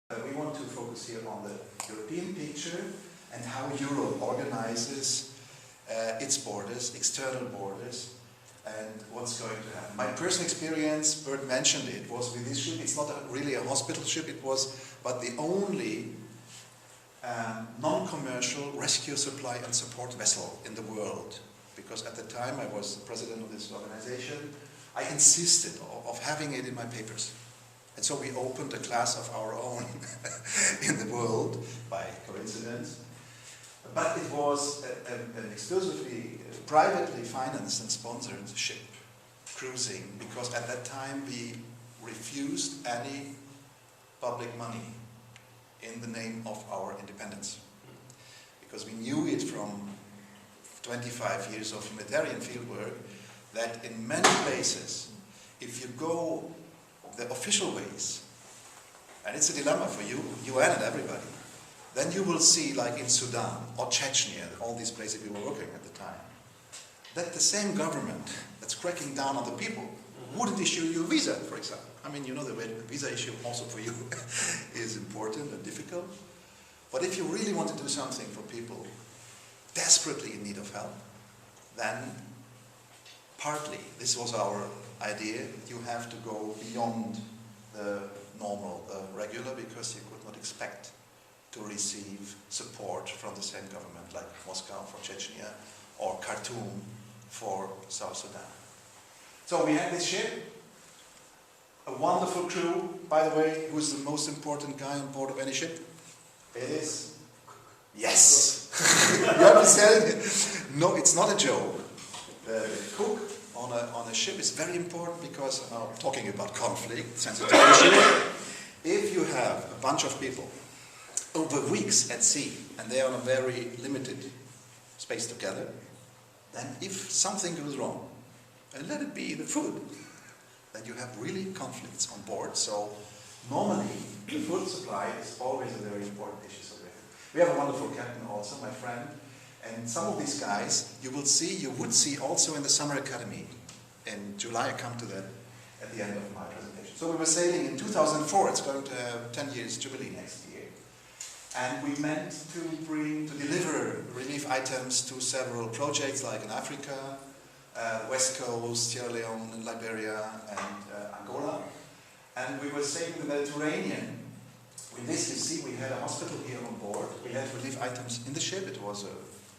We want to focus here on the European picture and how Europe organizes its borders, external borders, and what's going to happen. My personal experience, Bert mentioned it, was with this ship. It's not really a hospital ship, it was but the only non-commercial rescue, supply and support vessel in the world. Because at the time I was the president of this organization, I insisted of having it in my papers. And so we opened a class of our own in the world, by coincidence. But it was an exclusively, privately financed and sponsored ship, cruising, because at that time we refused any public money in the name of our independence. Because we knew it from 25 years of humanitarian fieldwork that in many places, if you go the official ways, and it's a dilemma for you, UN and everybody, then you will see, like in Sudan or Chechnya, all these places we were working at the time, that the same government that's cracking down on the people wouldn't issue you a visa, for example. I mean, you know, the visa issue also for you is important and difficult. But if you really want to do something for people desperately in need of help, then partly, this was our idea, you have to go beyond the normal, regular, because you could not expect to receive support from the same government, like Moscow for Chechnya or Khartoum for South Sudan. So we had this ship, a wonderful crew, by the way. Who's the most important guy on board of any ship? It is? Yes! You have to say it. No, it's not a joke. The cook on a ship is very important because, talking about conflict, sensitive issue, if you have a bunch of people over weeks at sea and they are on a very limited space together, then if something goes wrong, and let it be the food, then you have really conflicts on board. So normally the food supply is always a very important issue. So we have a wonderful captain also, my friend, and some of these guys you would see also in the summer academy. In July I come to that at the end of my presentation. So we were sailing in 2004, it's going to have 10 years jubilee next year. And we meant to deliver relief items to several projects like in Africa, West Coast, Sierra Leone, and Liberia, and Angola. And we were sailing the Mediterranean. With this, you see, we had a hospital here on board. We had relief items in the ship. It was a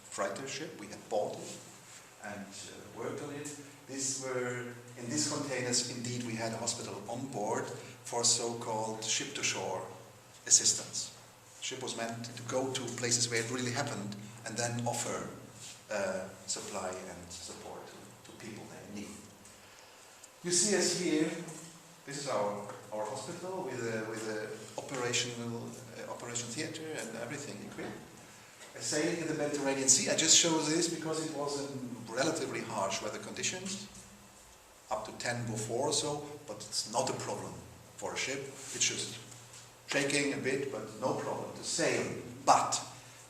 freighter ship. We had bought it and worked on it. In these containers, indeed, we had a hospital on board for so-called ship-to-shore assistance. The ship was meant to go to places where it really happened and then offer supply and support to people in need. You see us here. This is our hospital with a operation theater and everything equipped. Sailing in the Mediterranean Sea. I just show this because it was in relatively harsh weather conditions, up to 10 before or so, but it's not a problem for a ship. It's just shaking a bit, but no problem to sail. But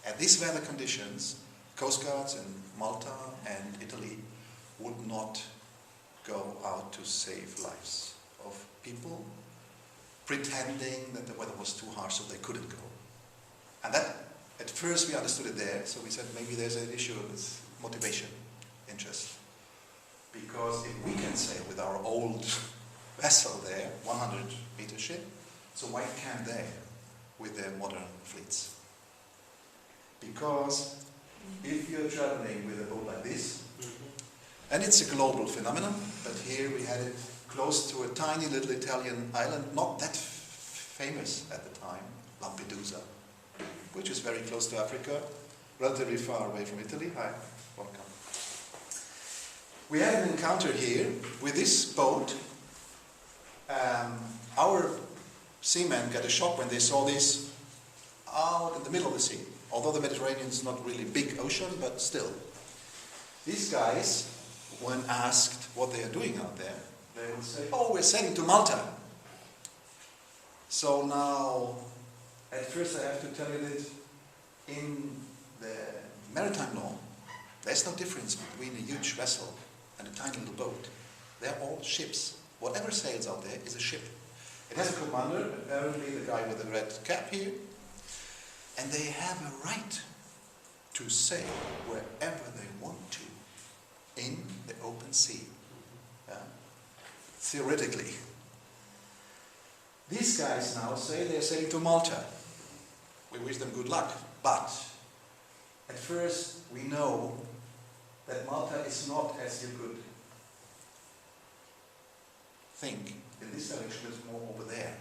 at these weather conditions, Coast Guards in Malta and Italy would not go out to save lives of people, pretending that the weather was too harsh so they couldn't go. And that, at first we understood it there, so we said maybe there's an issue with motivation, interest. Because if we can sail with our old vessel there, 100-meter ship, so why can't they with their modern fleets? Because if you're traveling with a boat like this, and it's a global phenomenon, but here we had it close to a tiny little Italian island, not that famous at the time, Lampedusa, which is very close to Africa, relatively far away from Italy. Hi, welcome. We had an encounter here with this boat. Our seamen got a shock when they saw this out in the middle of the sea. Although the Mediterranean is not really a big ocean, but still. These guys, when asked what they are doing out there, they will say, oh, we're sailing to Malta. So now, at first I have to tell you that in the maritime law, there's no difference between a huge vessel and a tiny little boat. They're all ships. Whatever sails out there is a ship. It has a commander, apparently the guy with the red cap here, and they have a right to sail wherever they want to in the open sea. Theoretically. These guys now say they're sailing to Malta. We wish them good luck, but at first we know that Malta is not as you could think in this direction, it's more over there.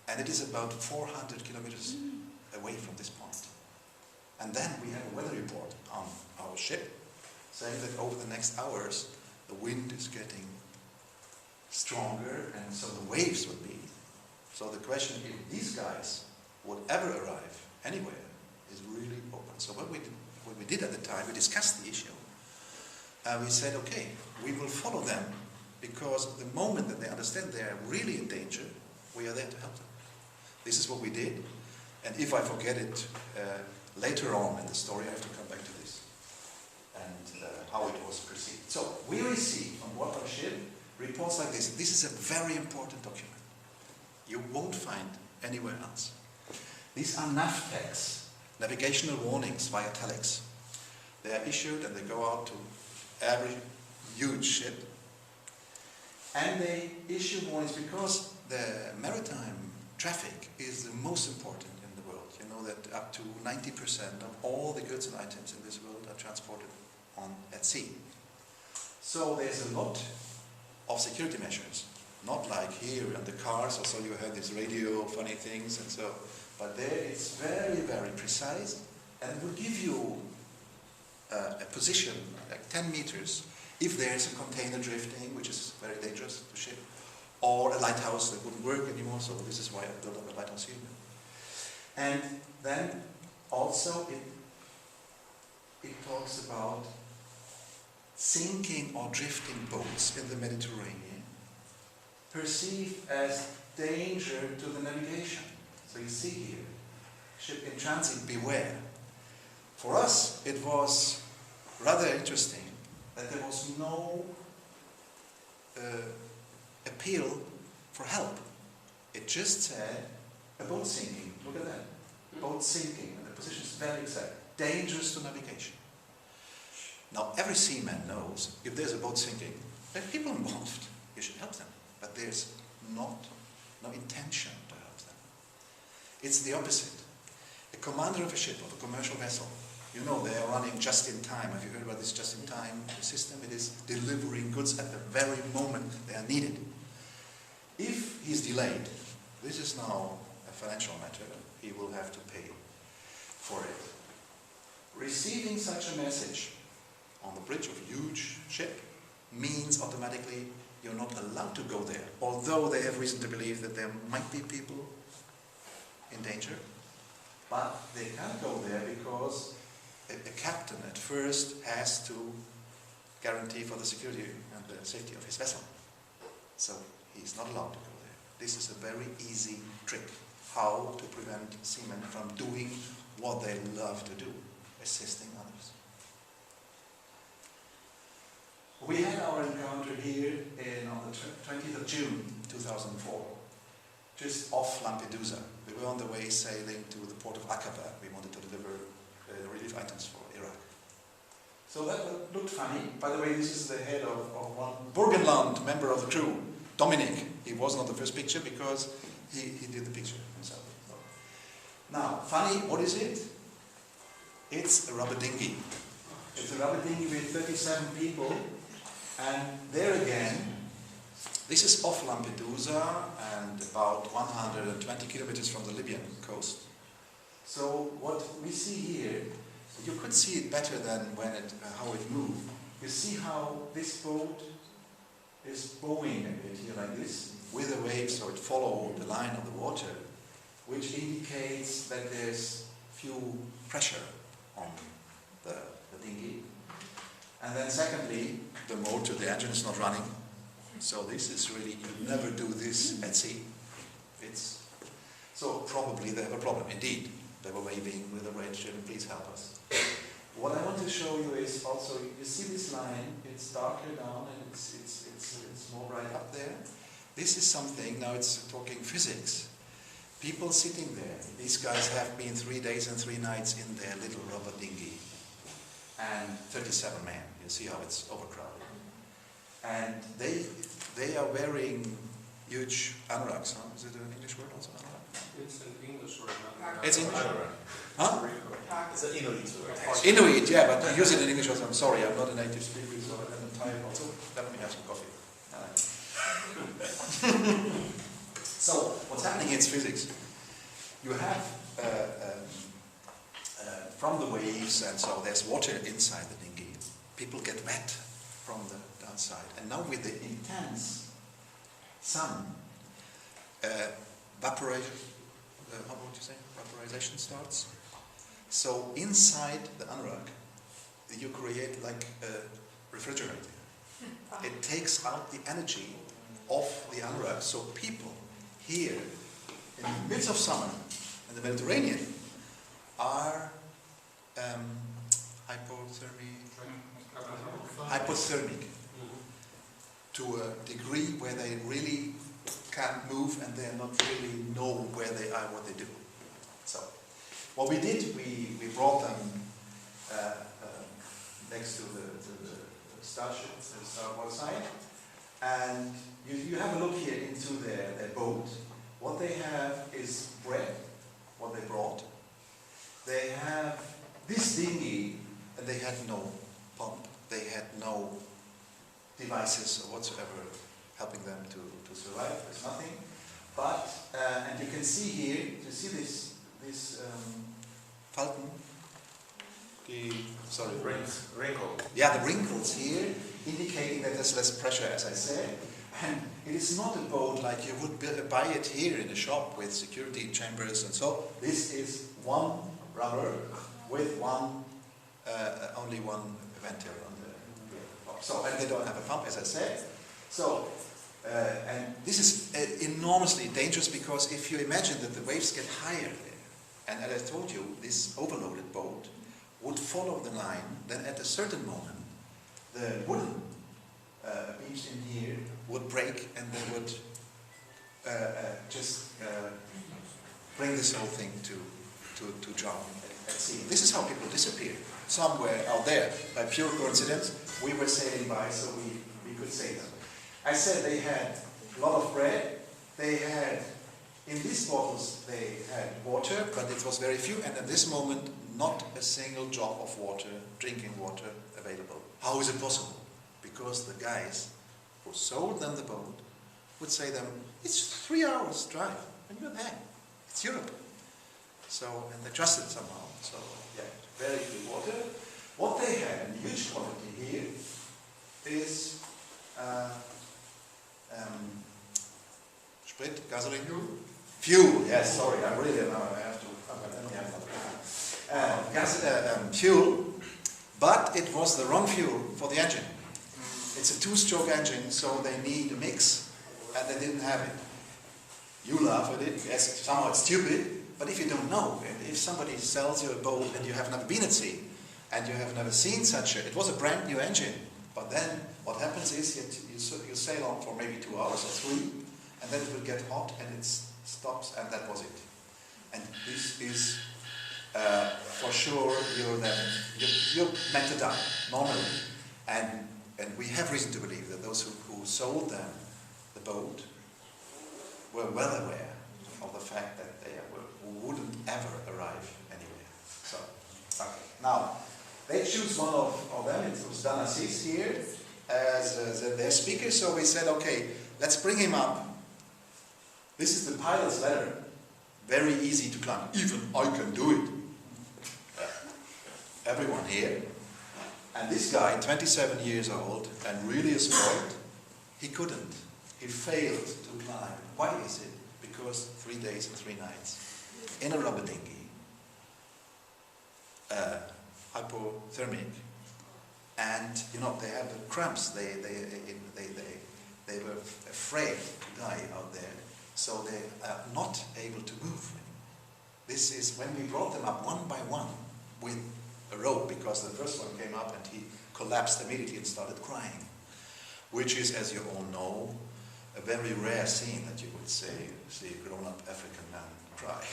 And it is about 400 kilometers away from this point. And then we have a weather report on our ship saying that over the next hours the wind is getting stronger and so the waves would be. So the question, if these guys would ever arrive anywhere, is really open. So what we did at the time, we discussed the issue. We said, okay, we will follow them because the moment that they understand they are really in danger, we are there to help them. This is what we did. And if I forget it later on in the story, I have to come back to this and how it was perceived. So we received on board our ship reports like this. This is a very important document. You won't find anywhere else. These are NAVTECs, navigational warnings via telex. They are issued and they go out to every huge ship. And they issue warnings because the maritime traffic is the most important in the world. You know that up to 90% of all the goods and items in this world are transported at sea. So there's a lot of security measures. Not like here in the cars, also you have this radio, funny things and so, but there it's very, very precise and it will give you a position like 10 meters if there's a container drifting, which is very dangerous to ship, or a lighthouse that wouldn't work anymore, so this is why I built up a lighthouse here. And then also it talks about sinking or drifting boats in the Mediterranean perceived as danger to the navigation. So you see here, ship in transit, beware. For us, it was rather interesting that there was no appeal for help. It just said, a boat sinking, look at that, boat sinking, and the position is very exact, dangerous to navigation. Now every seaman knows, if there's a boat sinking, there are people involved, you should help them. But there's no intention to help them. It's the opposite. A commander of a ship, of a commercial vessel, you know they are running just in time. Have you heard about this just in time system? It is delivering goods at the very moment they are needed. If he's delayed, this is now a financial matter, he will have to pay for it. Receiving such a message on the bridge of a huge ship means automatically you're not allowed to go there, although they have reason to believe that there might be people in danger. But they can't go there because a captain at first has to guarantee for the security and the safety of his vessel. So he's not allowed to go there. This is a very easy trick, how to prevent seamen from doing what they love to do, assisting others. We had our encounter here on the 20th of June 2004, just off Lampedusa. We were on the way sailing to the port of Aqaba. We wanted to deliver relief items for Iraq. So that looked funny. By the way, this is the head of one Burgenland member of the crew, Dominic. He wasn't on the first picture because he did the picture himself. Now, funny, what is it? It's a rubber dinghy. It's a rubber dinghy with 37 people. And there again, this is off Lampedusa and about 120 kilometers from the Libyan coast. So what we see here, you could see it better than when how it moved. You see how this boat is bowing a bit here like this, with the waves, so it followed the line of the water, which indicates that there's few pressure on the dinghy. And then secondly, the motor, the engine is not running. So this is really, you never do this at sea. So probably they have a problem. Indeed, they were waving with a red shirt, please help us. What I want to show you is also, you see this line, it's darker down and it's more bright up there. This is something, now it's talking physics. People sitting there, these guys have been 3 days and 3 nights in their little rubber dinghy. And 37 men, you see how it's overcrowded. And they are wearing huge anoraks, huh? Is it an English word also, anorak? It's an English word. It's English? Huh? It's an Inuit word. Inuit, yeah, but I use it in English also. I'm sorry, I'm not a native speaker, so I'm tired also. Let me have some coffee. So, what's happening is physics. You have, from the waves, and so there's water inside the dinghy. People get wet from the downside. And now with the intense sun, vaporization starts. So inside the anorak, you create like a refrigerator. It takes out the energy of the anorak. So people here in the midst of summer in the Mediterranean are hypothermic to a degree where they really can't move and they not really know where they are, what they do. So, what we did, we brought them next to the starboard side, and you have a look here into their boat. What they have is bread, what they brought. They have this dinghy, and they had no pump, they had no devices or whatsoever helping them to survive. There's nothing. But, and you can see here, you see this Falten? Wrinkle. Yeah, the wrinkles here, indicating that there's less pressure, as I said. And it is not a boat like you would buy it here in a shop with security chambers and so. This is one rubber with only one ventile on the top. So, and they don't have a pump, as I said. So, and this is enormously dangerous because if you imagine that the waves get higher there, and as I told you, this overloaded boat would follow the line, then at a certain moment, the wooden beams in here would break and they would just bring this whole thing to drown at sea. This is how people disappear. Somewhere out there, by pure coincidence, we were sailing by, so we could say them. I said they had a lot of bread. They had, in these bottles, they had water, but it was very few, and at this moment, not a single drop of water, drinking water, available. How is it possible? Because the guys who sold them the boat would say them, it's 3 hours drive, and you're there. It's Europe. So, and they trusted somehow. So, yeah, very good water. What they had in huge quantity here is Sprit, gasoline, fuel. Yes, sorry, I really now I have to. Fuel, but it was the wrong fuel for the engine. It's a 2-stroke engine, so they need a mix, and they didn't have it. You laugh at it, yes, somehow it's stupid, but if you don't know, and if somebody sells you a boat and you have never been at sea, and you have never seen such it was a brand new engine, but then what happens is you sail on for maybe 2 hours or 3, and then it will get hot and it stops, and that was it. And this is for sure you're meant to die normally, and we have reason to believe that those who sold them the boat were well aware of the fact that they wouldn't ever arrive anywhere. So, okay. Now, they choose one of them. It was Danasis here as their speaker. So we said, okay, let's bring him up. This is the pilot's ladder. Very easy to climb. Even I can do it. Everyone here. And this guy, 27 years old and really a sport, he couldn't. He failed to climb. Why is it? Because 3 days and 3 nights in a rubber dinghy, hypothermic, and you know they have the cramps. They were afraid to die out there, so they are not able to move. This is when we brought them up one by one with a rope, because the first one came up and he collapsed immediately and started crying, which is, as you all know, a very rare scene that you would say, see a grown-up African man cry.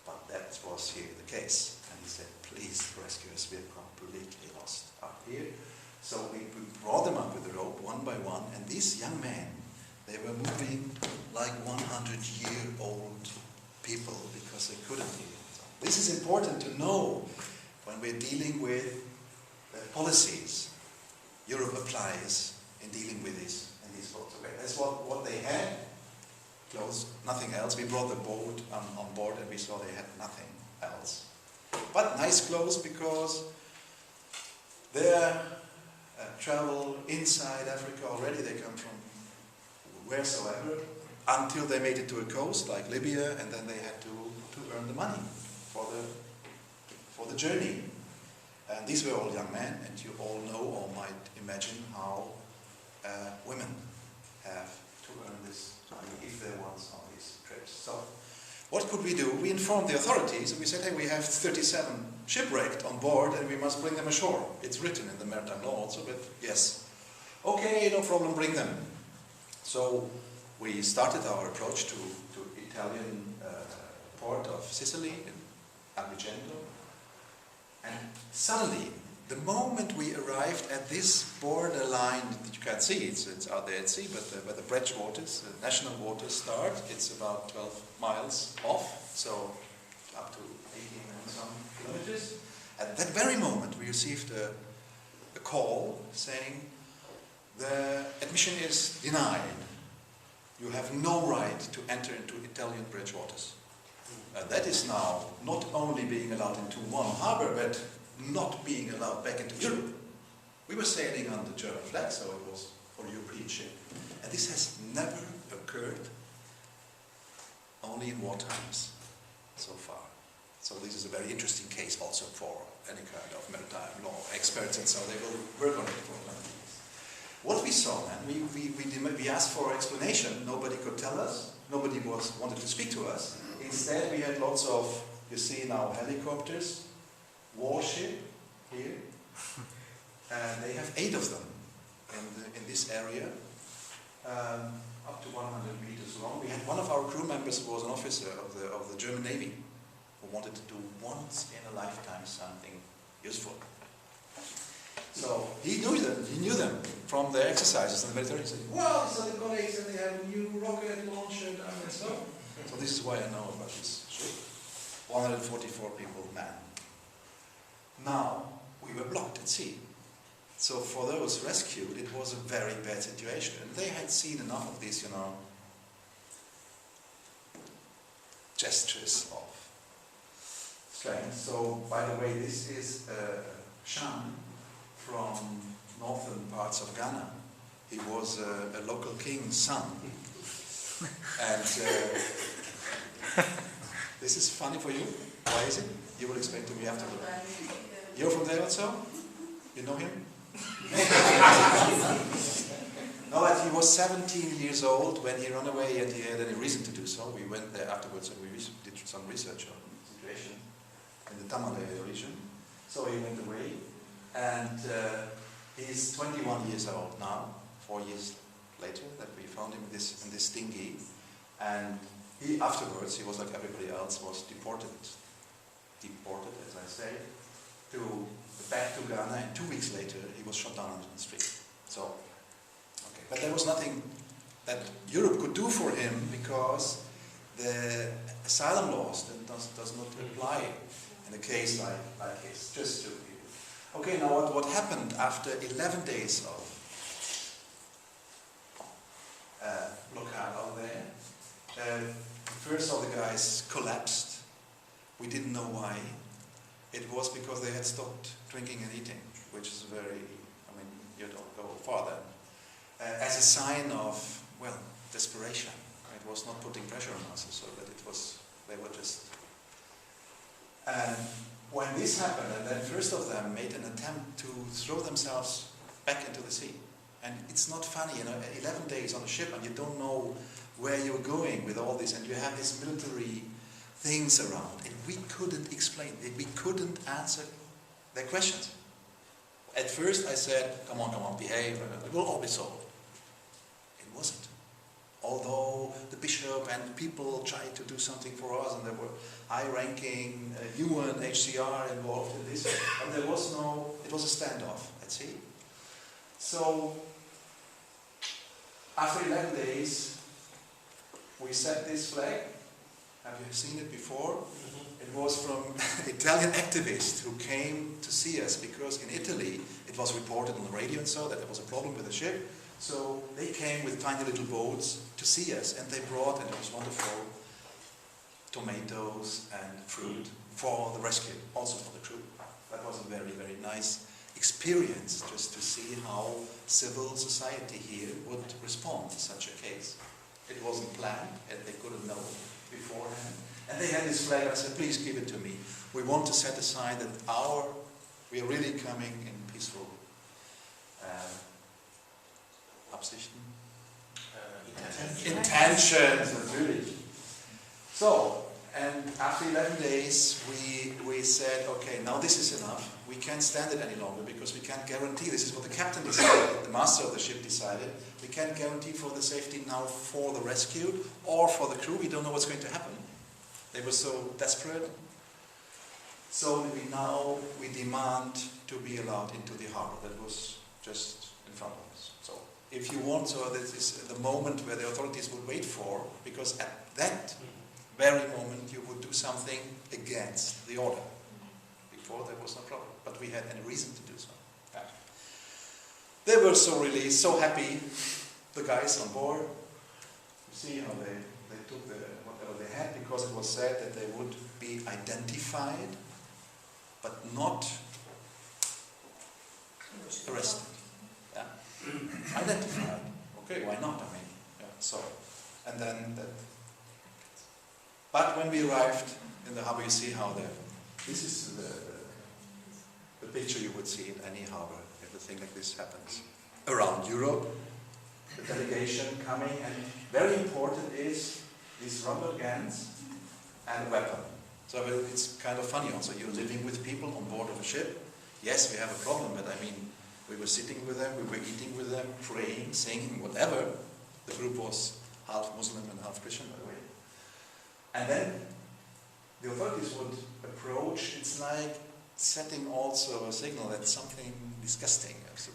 But that was here the case. And he said, please rescue us, we're completely lost out here. So we brought them up with the rope one by one, and these young men, they were moving like 100-year-old people because they couldn't hear. So this is important to know when we're dealing with policies Europe applies in dealing with this and these sorts of ways. That's what they had, clothes, nothing else. We brought the boat on board and we saw they had nothing else. But nice clothes because their travel inside Africa already, they come from wheresoever, until they made it to a coast like Libya, and then they had to earn the money for the journey. And these were all young men, and you all know or might imagine how women have to earn this money if they want on these trips. So what could we do? We informed the authorities and we said, hey, we have 37 shipwrecked on board and we must bring them ashore. It's written in the maritime law also, but yes. Okay, no problem, bring them. So we started our approach to Italian port of Sicily in Agrigento. And suddenly, the moment we arrived at this borderline that you can't see, it's out there at sea, but where the breakwaters, the national waters start, it's about 12 miles off, so up to 18 and some kilometers. At that very moment, we received a call saying, the admission is denied. You have no right to enter into Italian breakwaters. That is now not only being allowed into one harbor, but not being allowed back into Europe. We were sailing under German flag, so it was for European ship. And this has never occurred, only in war times so far. So this is a very interesting case also for any kind of maritime law experts, and so they will work on it for another years. What we saw then, we asked for explanation. Nobody could tell us. Nobody wanted to speak to us. Instead, we had lots of, you see now, helicopters, warship here, and they have 8 of them in this area, up to 100 meters long. We had one of our crew members who was an officer of the German Navy, who wanted to do once in a lifetime something useful. So he knew them from their exercises in the military. He said, well, these are the colleagues and they have a new rocket launcher and stuff. So this is why I know about this ship. 144 people manned. Now, we were blocked at sea. So for those rescued, it was a very bad situation. And they had seen enough of these, gestures of strength. So, by the way, this is Shan from northern parts of Ghana. He was a local king's son. And this is funny for you. Why is it? You will explain to me afterwards. You're from there also? You know him? No, but he was 17 years old when he ran away and he had any reason to do so. We went there afterwards and we did some research on the situation in the Tamale region. So he went away and he's 21 years old now, 4 years later that we found him in this dinghy. And he afterwards, he was like everybody else, was deported as I say, back to Ghana, and 2 weeks later he was shot down on the street. So, okay. But there was nothing that Europe could do for him because the asylum laws does not apply in a case like his. Just to okay, now what happened after 11 days of blockade over there? First of the guys collapsed. We didn't know why. It was because they had stopped drinking and eating, which is you don't go far then. As a sign of, desperation. It was not putting pressure on us, so that they were just... And when this happened, and then first of them made an attempt to throw themselves back into the sea. And it's not funny, 11 days on a ship and you don't know where you're going with all this, and you have these military things around, and we couldn't explain it. We couldn't answer their questions. At first I said, come on, behave, it will all be solved. It wasn't. although the bishop and people tried to do something for us, and there were high-ranking UNHCR involved in this, and there was no, it was a standoff at sea. So, after 11 days, we set this flag. Have you seen it before? It was from Italian activists who came to see us, because in Italy it was reported on the radio and so that there was a problem with the ship. So they came with tiny little boats to see us, and they brought, and it was wonderful, tomatoes and fruit for the rescue, also for the crew. That was a very, very nice experience, just to see how civil society here would respond to such a case. It wasn't planned, and they couldn't know beforehand. And they had this flag, and I said, please give it to me. We want to set aside that we are really coming in peaceful Absichten? Intentions, natürlich. So, and after 11 days, we said, okay, now this is enough. We can't stand it any longer, because we can't guarantee, this is what the captain decided, the master of the ship decided, we can't guarantee for the safety now for the rescued or for the crew. We don't know what's going to happen. They were so desperate. So we demand to be allowed into the harbor. That was just in front of us. So if you want, so this is the moment where the authorities would wait for, because at that very moment you would do something against the order. Before there was no problem, but we had any reason to do so. Yeah. They were so released, so happy, the guys on board. You see how they took whatever they had, because it was said that they would be identified, but not arrested. Yeah. Identified. Okay, why not? I mean, yeah, so, and then that. But when we arrived in the harbor, you see how this is the picture you would see in any harbor if a thing like this happens. Around Europe, the delegation coming, and very important is these rubber guns and a weapon. So it's kind of funny also, you're living with people on board of a ship. Yes, we have a problem, but I mean, we were sitting with them, we were eating with them, praying, singing, whatever. The group was half Muslim and half Christian, by the way. And then the authorities would approach. It's like setting also a signal that something disgusting is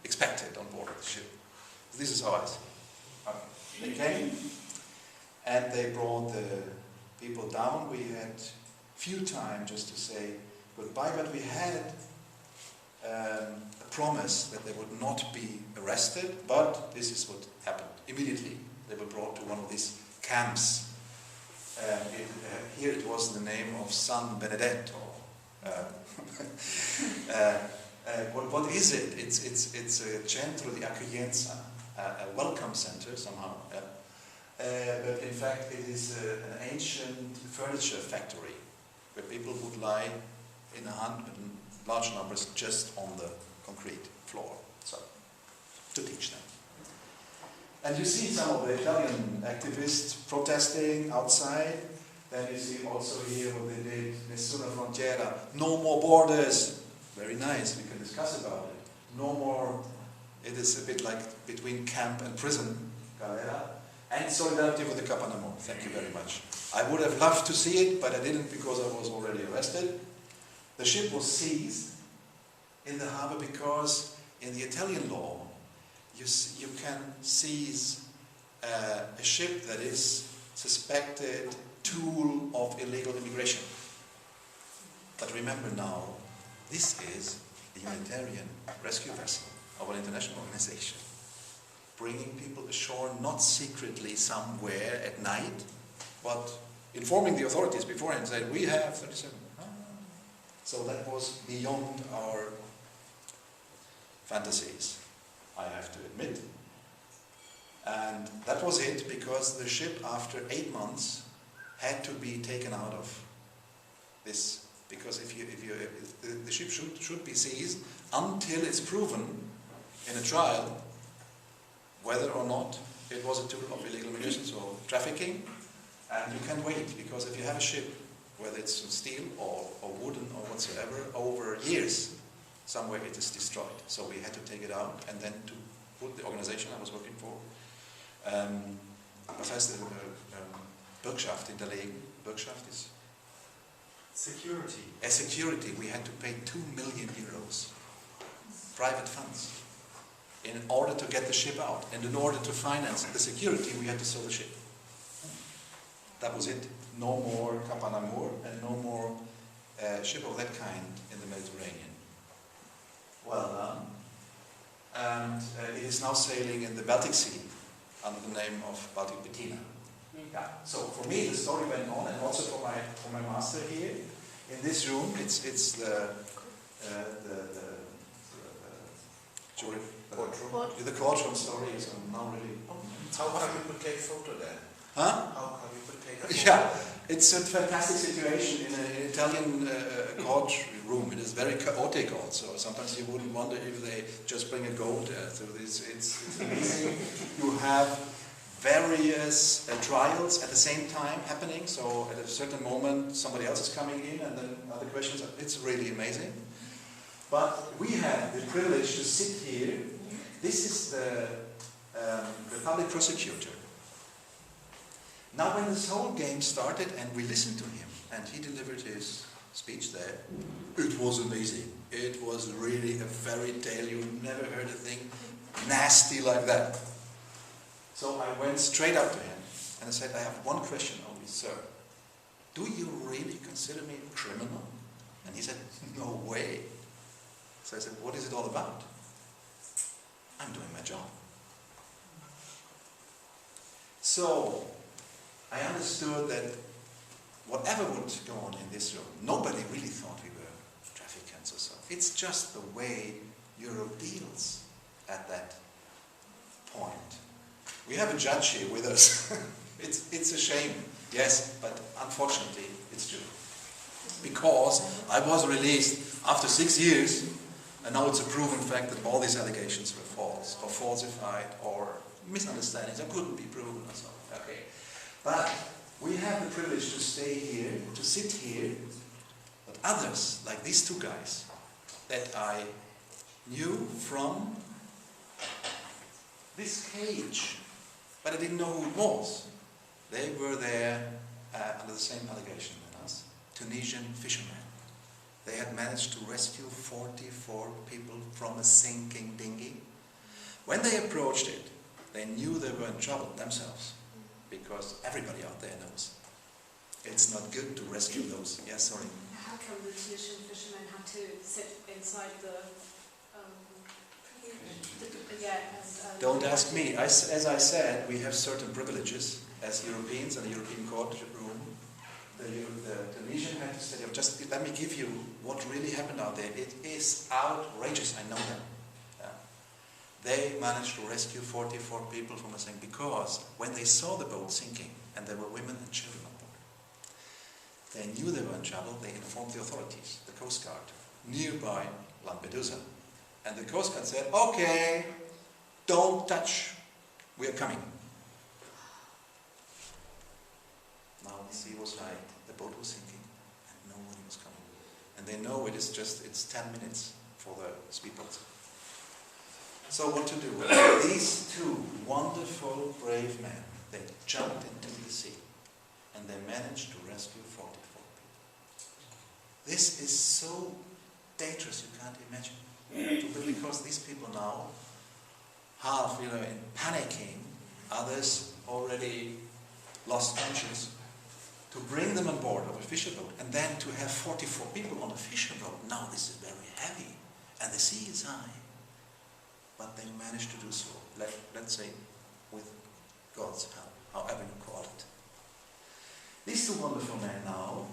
expected on board of the ship. This is how I see it. They came and they brought the people down. We had few time just to say goodbye, but we had a promise that they would not be arrested, but this is what happened. Immediately they were brought to one of these camps. Here it was the name of San Benedetto. What is it? It's a centro di accoglienza, a welcome center somehow. But in fact it is an ancient furniture factory where people would lie in large numbers just on the concrete floor, so to teach them. And you see some of the Italian activists protesting outside. Then you see also here what they did, Nessuna Frontiera, no more borders. Very nice, we can discuss about it. No more, it is a bit like between camp and prison, Galera. And solidarity with the Capanamo. Thank you very much. I would have loved to see it, but I didn't because I was already arrested. The ship was seized in the harbor because in the Italian law, you can seize a ship that is suspected tool of illegal immigration. But remember now, this is a humanitarian rescue vessel of an international organization, bringing people ashore not secretly somewhere at night, but informing the authorities beforehand and saying, we have 37. So that was beyond our fantasies, I have to admit. And that was it, because the ship, after 8 months, had to be taken out of this. Because if the ship should be seized until it's proven in a trial whether or not it was a tool of illegal immigration, so trafficking. And you can wait, because if you have a ship, whether it's steel or wooden or whatsoever, over years, somewhere it is destroyed. So we had to take it out, and then to put the organization I was working for, was heißt Bürgschaft hinterlegen? Bürgschaft is Security. a security. We had to pay 2 million euros, private funds, in order to get the ship out. And in order to finance the security, we had to sell the ship. That was it. No more Cap Anamur and no more ship of that kind in the Mediterranean. Well done. And it is now sailing in the Baltic Sea under the name of Baltic Bettina. Yeah. So for me, the story went on, and also for my master here in this room. It's the courtroom story is now really. How come you could take photo there? Huh? How come you could take a photo? Yeah, it's a fantastic situation in an Italian courtroom. It is very chaotic also. Sometimes you wouldn't wonder if they just bring a goat there. So it's amazing. You have various trials at the same time happening. So at a certain moment, somebody else is coming in, and then other questions. It's really amazing. But we have the privilege to sit here. This is the public prosecutor. Now when this whole game started and we listened to him and he delivered his speech there, it was amazing. It was really a fairy tale. You never heard a thing nasty like that. So I went straight up to him and I said, I have one question only, sir. Do you really consider me a criminal? And he said, no way. So I said, what is it all about? I'm doing my job. So I understood that whatever would go on in this room, nobody really thought we were traffickers or so. It's just the way Europe deals at that point. We have a judge here with us. It's a shame, yes, but unfortunately it's true. Because I was released after 6 years, and now it's a proven fact that all these allegations were false, or falsified, or misunderstandings that couldn't be proven or so. Okay. But we have the privilege to stay here, to sit here, but others, like these two guys, that I knew from this cage, but I didn't know who it was. They were there under the same allegation as us, Tunisian fishermen. They had managed to rescue 44 people from a sinking dinghy. When they approached it, they knew they were in trouble themselves, because everybody out there knows it's not good to rescue those. Yes, sorry. How come the Tunisian fishermen had to sit inside the Don't ask me. As I said, we have certain privileges as Europeans in the European courtroom. The Tunisian had to say, just let me give you what really happened out there. It is outrageous, I know that. They managed to rescue 44 people from a sinking because when they saw the boat sinking, and there were women and children on board, they knew they were in trouble. They informed the authorities, the Coast Guard, nearby Lampedusa. And the Coast Guard said, okay, don't touch, we are coming. Now the sea was high, the boat was sinking, and nobody was coming. And they know it's 10 minutes for the speedboats. So what to do? These two wonderful, brave men, they jumped into the sea and they managed to rescue 44 people. This is so dangerous, you can't imagine. Because these people now, half, in panicking, others already lost conscience, to bring them on board of a fisher boat and then to have 44 people on a fisher boat. Now this is very heavy and the sea is high. But they managed to do so, let's say, with God's help, however you call it. These two wonderful men now,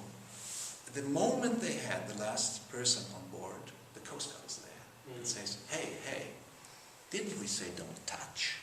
the moment they had the last person on board, the Coast Guard was there and says, hey, didn't we say don't touch?